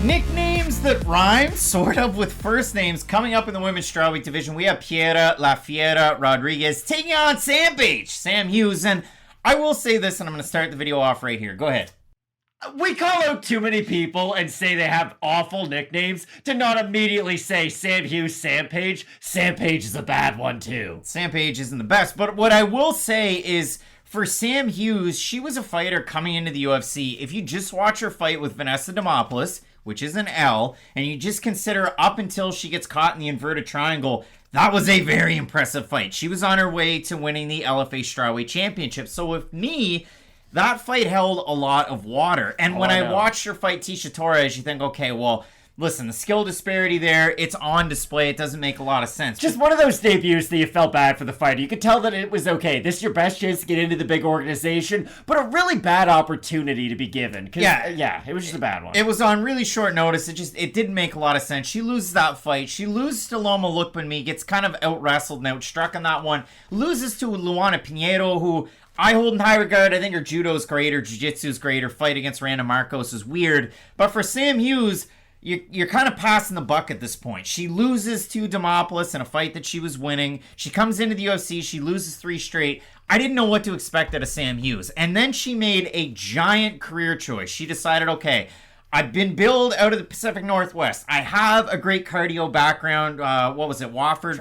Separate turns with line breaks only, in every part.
Nicknames that rhyme, sort of, with first names. Coming up in the women's strawweight division, we have Piera, La Fiera, Rodriguez taking on Sampage, Sam Hughes. And I will say this, and I'm going to start the video off right here. Go ahead.
We call out too many people and say they have awful nicknames to not immediately say Sam Hughes, Sampage. Sampage is a bad one too.
Sampage isn't the best, but what I will say is, for Sam Hughes, she was a fighter coming into the UFC. If you just watch her fight with Vanessa Demopoulos, which is an L, and you just consider up until she gets caught in the inverted triangle, that was a very impressive fight. She was on her way to winning the LFA Strawweight Championship. So with me, that fight held a lot of water. And when I watched her fight Tecia Torres, you think, okay, well, listen, the skill disparity there, it's on display. It doesn't make a lot of sense.
Just one of those debuts that you felt bad for the fighter. You could tell that it was okay. This is your best chance to get into the big organization, but a really bad opportunity to be given. Yeah, it was just a bad one.
It was on really short notice. It didn't make a lot of sense. She loses that fight. She loses to Loma Lookmanme, gets kind of out-wrestled and out-struck on that one. Loses to Luana Pinheiro, who I hold in high regard. I think her judo is great, her jiu-jitsu is great, her fight against Randa Marcos is weird. But for Sam Hughes, you're kind of passing the buck at this point. She loses to Demopoulos in a fight that she was winning. She comes into the UFC. She loses 3 straight. I didn't know what to expect out of Sam Hughes. And then she made a giant career choice. She decided, okay, I've been billed out of the Pacific Northwest. I have a great cardio background. Wofford?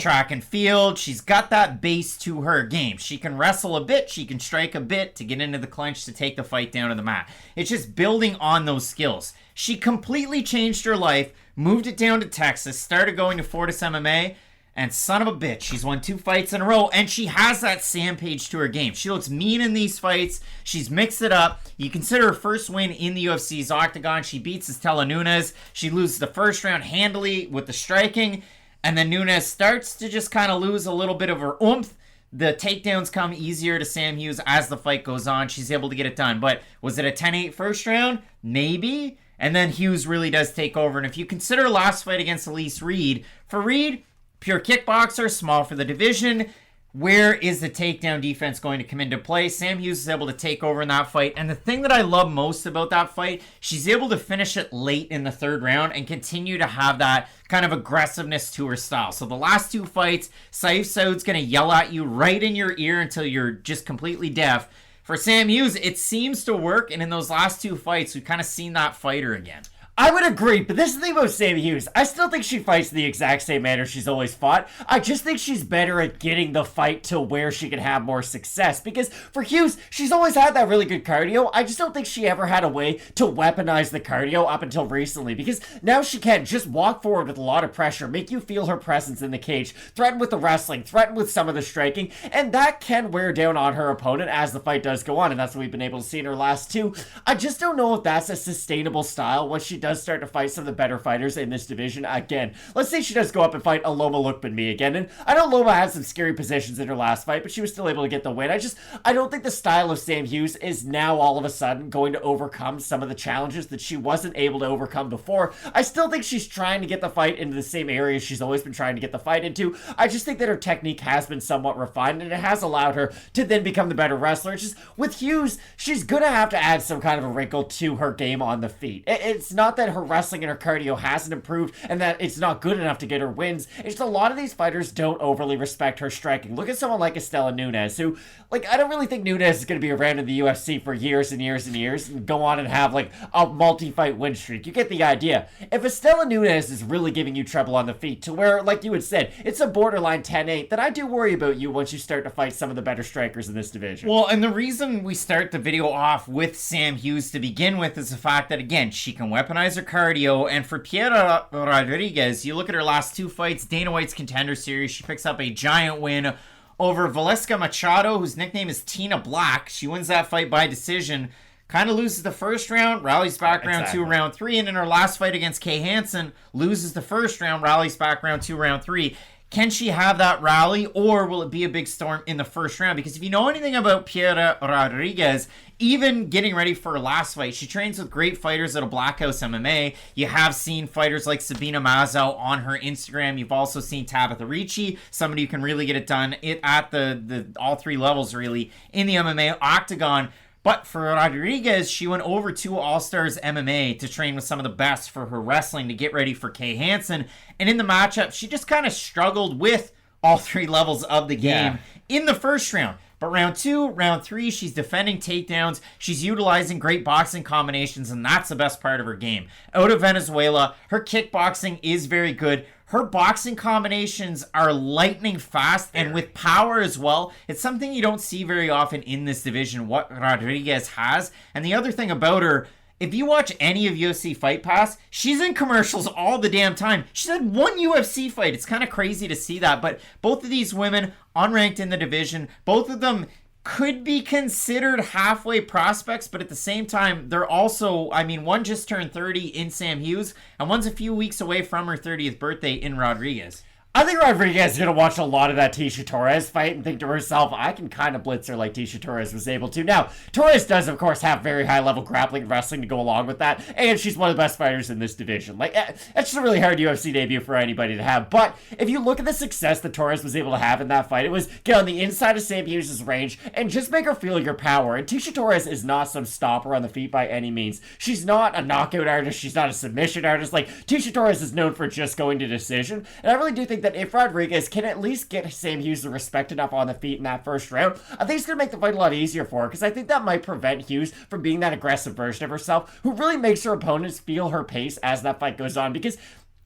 Track and field. She's got that base to her game. She can wrestle a bit. She can strike a bit to get into the clinch to take the fight down to the mat. It's just building on those skills. She completely changed her life, moved it down to Texas, started going to Fortis MMA, and son of a bitch, she's won 2 fights in a row, and she has that Sampage to her game. She looks mean in these fights. She's mixed it up. You consider her first win in the UFC's octagon. She beats Estela Nunes. She loses the first round handily with the striking, and then Nunes starts to just kind of lose a little bit of her oomph. The takedowns come easier to Sam Hughes as the fight goes on. She's able to get it done. But was it a 10-8 first round? Maybe. And then Hughes really does take over. And if you consider last fight against Elise Reed, for Reed, pure kickboxer, small for the division, where is the takedown defense going to come into play? Sam Hughes is able to take over in that fight. And the thing that I love most about that fight, she's able to finish it late in the 3rd round and continue to have that kind of aggressiveness to her style. So the last 2 fights, Saif Saud's going to yell at you right in your ear until you're just completely deaf. For Sam Hughes, it seems to work, and in those last 2 fights, we've kind of seen that fighter again.
I would agree, but this is the thing about Sam Hughes. I still think she fights the exact same manner she's always fought. I just think she's better at getting the fight to where she can have more success. Because for Hughes, she's always had that really good cardio. I just don't think she ever had a way to weaponize the cardio up until recently. Because now she can just walk forward with a lot of pressure, make you feel her presence in the cage, threaten with the wrestling, threaten with some of the striking, and that can wear down on her opponent as the fight does go on, and that's what we've been able to see in her last 2. I just don't know if that's a sustainable style once she does start to fight some of the better fighters in this division again. Let's say she does go up and fight a Loma Lookmanme again, and I know Loma had some scary positions in her last fight, but she was still able to get the win. I don't think the style of Sam Hughes is now all of a sudden going to overcome some of the challenges that she wasn't able to overcome before. I still think she's trying to get the fight into the same areas she's always been trying to get the fight into. I just think that her technique has been somewhat refined, and it has allowed her to then become the better wrestler. It's just, with Hughes, she's gonna have to add some kind of a wrinkle to her game on the feet. It's not that her wrestling and her cardio hasn't improved and that it's not good enough to get her wins. It's just a lot of these fighters don't overly respect her striking. Look at someone like Estela Nunes, who, I don't really think Nunes is going to be around in the UFC for years and years and years and go on and have, a multi-fight win streak. You get the idea. If Estela Nunes is really giving you trouble on the feet to where, like you had said, it's a borderline 10-8, then I do worry about you once you start to fight some of the better strikers in this division.
Well, and the reason we start the video off with Sam Hughes to begin with is the fact that, again, she can weaponize her cardio, and for Piera Rodriguez, you look at her last 2 fights, Dana White's Contender Series, she picks up a giant win over Valeska Machado, whose nickname is Tina Black. She wins that fight by decision, kind of loses the first round, rallies back round 2, round 3, and in her last fight against Kay Hansen, loses the first round, rallies back round 2, round 3. Can she have that rally, or will it be a big storm in the first round? Because if you know anything about Piera Rodriguez, even getting ready for her last fight, she trains with great fighters at a Black House MMA. You have seen fighters like Sabina Mazow on her Instagram. You've also seen Tabitha Ricci, somebody who can really get it done at the all 3 levels, really, in the MMA octagon. But for Rodriguez, she went over to All Stars MMA to train with some of the best for her wrestling to get ready for Kay Hansen. And in the matchup, she just kind of struggled with all three levels of the game in the first round. But round 2, round 3, she's defending takedowns. She's utilizing great boxing combinations, and that's the best part of her game. Out of Venezuela, her kickboxing is very good. Her boxing combinations are lightning fast and with power as well. It's something you don't see very often in this division, what Rodriguez has. And the other thing about her, if you watch any of UFC Fight Pass, she's in commercials all the damn time. She's had one UFC fight. It's kind of crazy to see that. But both of these women, unranked in the division, both of them could be considered halfway prospects, but at the same time, they're also, I mean, one just turned 30 in Sam Hughes, and one's a few weeks away from her 30th birthday in Rodriguez.
I think Rodriguez is going to watch a lot of that Tisha Torres fight and think to herself, I can kind of blitz her like Tisha Torres was able to. Now, Torres does, of course, have very high-level grappling and wrestling to go along with that, and she's one of the best fighters in this division. Like, it's just a really hard UFC debut for anybody to have. But if you look at the success that Torres was able to have in that fight, it was get on the inside of Sam Hughes' range and just make her feel your power. And Tisha Torres is not some stopper on the feet by any means. She's not a knockout artist. She's not a submission artist. Like, Tisha Torres is known for just going to decision. And I really do think that if Rodriguez can at least get Sam Hughes the respect enough on the feet in that first round, I think it's going to make the fight a lot easier for her, because I think that might prevent Hughes from being that aggressive version of herself who really makes her opponents feel her pace as that fight goes on, because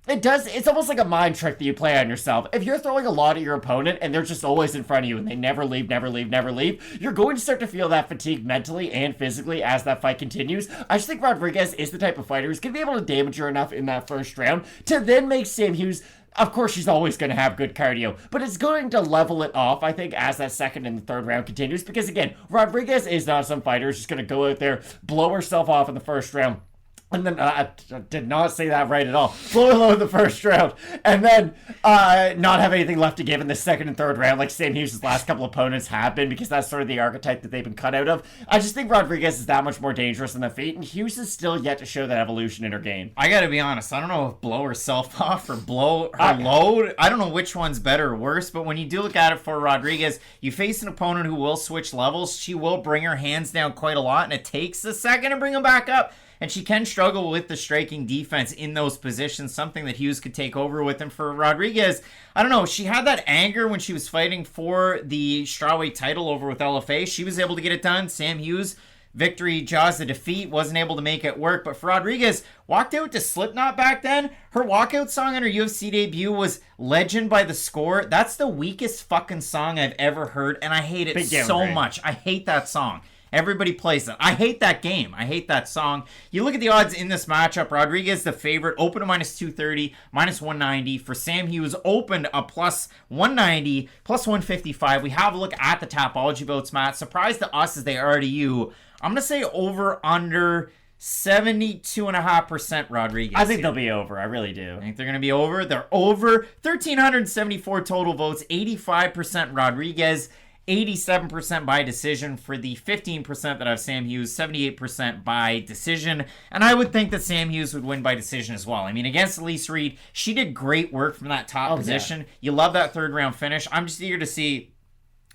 it's almost like a mind trick that you play on yourself. If you're throwing a lot at your opponent and they're just always in front of you and they never leave, you're going to start to feel that fatigue mentally and physically as that fight continues. I just think Rodriguez is the type of fighter who's going to be able to damage her enough in that first round to then make Sam Hughes. Of course, she's always going to have good cardio, but it's going to level it off, I think, as that second and the third round continues, because, again, Rodriguez is not some fighter who's just going to go out there, blow herself off in the first round. And then, I did not say that right at all. Blow low in the first round. And then, not have anything left to give in the second and third round, like Sam Hughes' last couple opponents have been, because that's sort of the archetype that they've been cut out of. I just think Rodriguez is that much more dangerous on the feet, and Hughes is still yet to show that evolution in her game.
I gotta be honest, I don't know if blow herself off or blow her load. I don't know which one's better or worse, but when you do look at it for Rodriguez, you face an opponent who will switch levels. She will bring her hands down quite a lot, and it takes a second to bring them back up. And she can struggle with the striking defense in those positions, something that Hughes could take over with. And for Rodriguez, I don't know, she had that anger when she was fighting for the strawweight title over with LFA. She was able to get it done. Sam Hughes, victory jaws the defeat, wasn't able to make it work. But for Rodriguez, walked out to Slipknot back then. Her walkout song on her UFC debut was Legend by The Score. That's the weakest fucking song I've ever heard, and I hate it so much. I hate that song. Everybody plays it. I hate that game. I hate that song. You look at the odds in this matchup. Rodriguez, the favorite, open to minus 230, minus 190. For Sam Hughes, opened a plus 190, plus 155. We have a look at the Tapology votes, Matt. Surprised to us as they are to you. I'm going to say over, under 72.5% Rodriguez.
I think they'll be over. I really do.
I think they're going to be over. They're over. 1,374 total votes, 85% Rodriguez. 87% by decision for the 15% that have Sam Hughes, 78% by decision. And I would think that Sam Hughes would win by decision as well. I mean, against Elise Reed, she did great work from that top position. Yeah. You love that third round finish. I'm just eager to see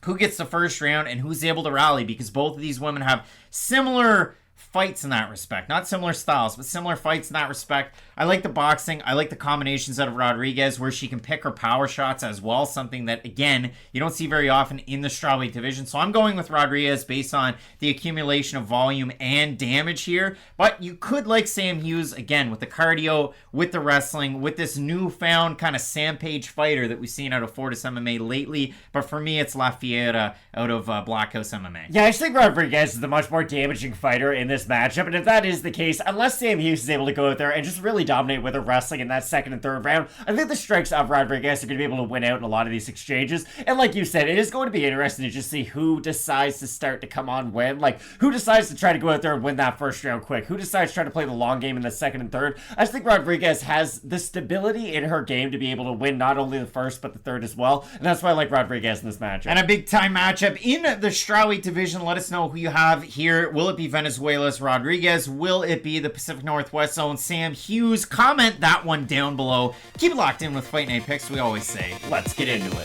who gets the first round and who's able to rally, because both of these women have similar fights in that respect. Not similar styles, but similar fights in that respect. I like the boxing. I like the combinations out of Rodriguez where she can pick her power shots as well, something that, again, you don't see very often in the strawweight division. So I'm going with Rodriguez based on the accumulation of volume and damage here. But you could like Sam Hughes, again, with the cardio, with the wrestling, with this newfound kind of Sampage fighter that we've seen out of Fortis MMA lately. But for me, it's La Fiera out of Black House MMA.
Yeah, I just think Rodriguez is the much more damaging fighter in this matchup. And if that is the case, unless Sam Hughes is able to go out there and just really dominate with her wrestling in that second and third round, I think the strikes of Rodriguez are going to be able to win out in a lot of these exchanges. And like you said, it is going to be interesting to just see who decides to start to come on win. Like, who decides to try to go out there and win that first round quick? Who decides to try to play the long game in the second and third? I just think Rodriguez has the stability in her game to be able to win not only the first, but the third as well. And that's why I like Rodriguez in this matchup.
And a big-time matchup in the strawweight division. Let us know who you have here. Will it be Venezuela's Rodriguez? Will it be the Pacific Northwest Zone Sam Hughes? Comment that one down below. Keep it locked in with Fight Night Picks. We always say, let's get into it.